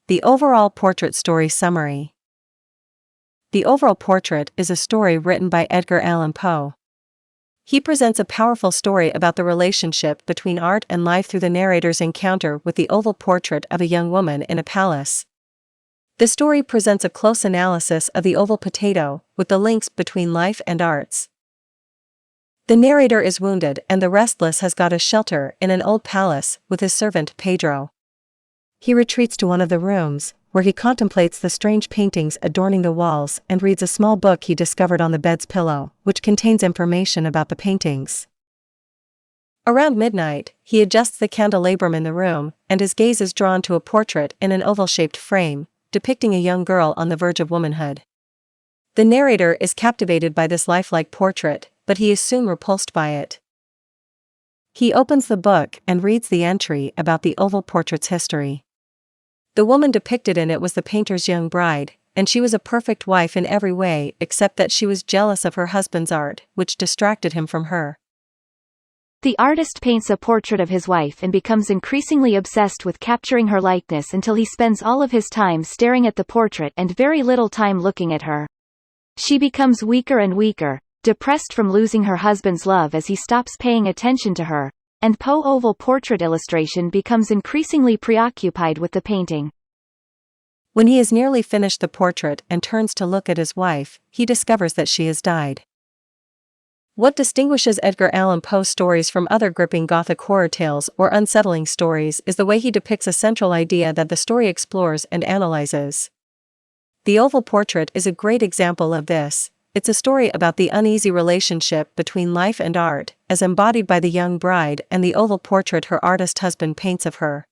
The overall portrait story summary. The Overall Portrait is a story written by Edgar Allan Poe. He presents a powerful story about the relationship between art and life through the narrator's encounter with the oval portrait of a young woman in a palace. The story presents a close analysis of the oval potato, with the links between life and arts. The narrator is wounded and the restless has got a shelter in an old palace with his servant Pedro. He retreats to one of the rooms, where he contemplates the strange paintings adorning the walls and reads a small book he discovered on the bed's pillow, which contains information about the paintings. Around midnight, he adjusts the candelabrum in the room, and his gaze is drawn to a portrait in an oval-shaped frame, depicting a young girl on the verge of womanhood. The narrator is captivated by this lifelike portrait, but he is soon repulsed by it. He opens the book and reads the entry about the oval portrait's history. The woman depicted in it was the painter's young bride, and she was a perfect wife in every way except that she was jealous of her husband's art, which distracted him from her. The artist paints a portrait of his wife and becomes increasingly obsessed with capturing her likeness until he spends all of his time staring at the portrait and very little time looking at her. She becomes weaker and weaker, depressed from losing her husband's love as he stops paying attention to her, and Poe oval portrait illustration becomes increasingly preoccupied with the painting. When he has nearly finished the portrait and turns to look at his wife, he discovers that she has died. What distinguishes Edgar Allan Poe's stories from other gripping Gothic horror tales or unsettling stories is the way he depicts a central idea that the story explores and analyzes. The Oval Portrait is a great example of this. It's a story about the uneasy relationship between life and art, as embodied by the young bride and the oval portrait her artist husband paints of her.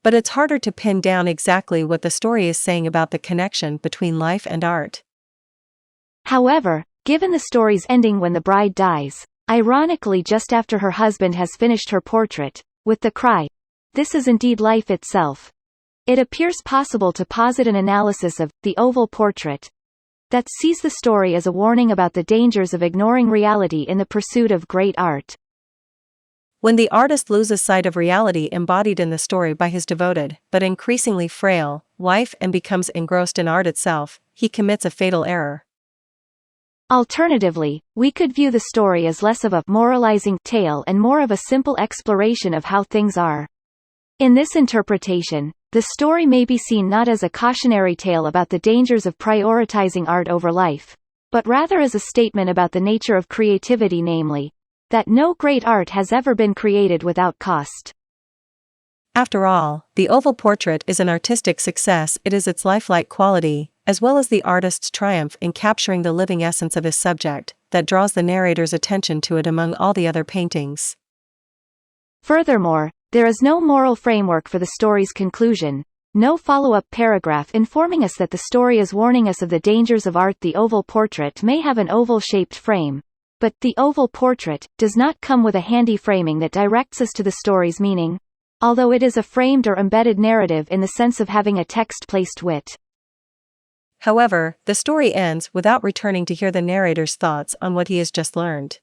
But it's harder to pin down exactly what the story is saying about the connection between life and art. However, given the story's ending when the bride dies, ironically just after her husband has finished her portrait, with the cry, "This is indeed life itself," it appears possible to posit an analysis of the oval portrait that sees the story as a warning about the dangers of ignoring reality in the pursuit of great art. When the artist loses sight of reality embodied in the story by his devoted, but increasingly frail, wife and becomes engrossed in art itself, he commits a fatal error. Alternatively, we could view the story as less of a moralizing tale and more of a simple exploration of how things are. In this interpretation, the story may be seen not as a cautionary tale about the dangers of prioritizing art over life, but rather as a statement about the nature of creativity, namely, that no great art has ever been created without cost. After all, the oval portrait is an artistic success. It is its lifelike quality, as well as the artist's triumph in capturing the living essence of his subject, that draws the narrator's attention to it among all the other paintings. Furthermore, there is no moral framework for the story's conclusion, no follow-up paragraph informing us that the story is warning us of the dangers of art. The oval portrait may have an oval-shaped frame, but the oval portrait does not come with a handy framing that directs us to the story's meaning, although it is a framed or embedded narrative in the sense of having a text placed wit. However, the story ends without returning to hear the narrator's thoughts on what he has just learned.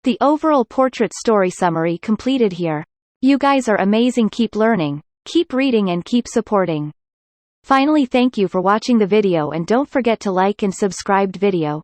The overall portrait story summary completed here. You guys are amazing. Keep learning, keep reading and keep supporting. Finally, thank you for watching the video and don't forget to like and subscribe video.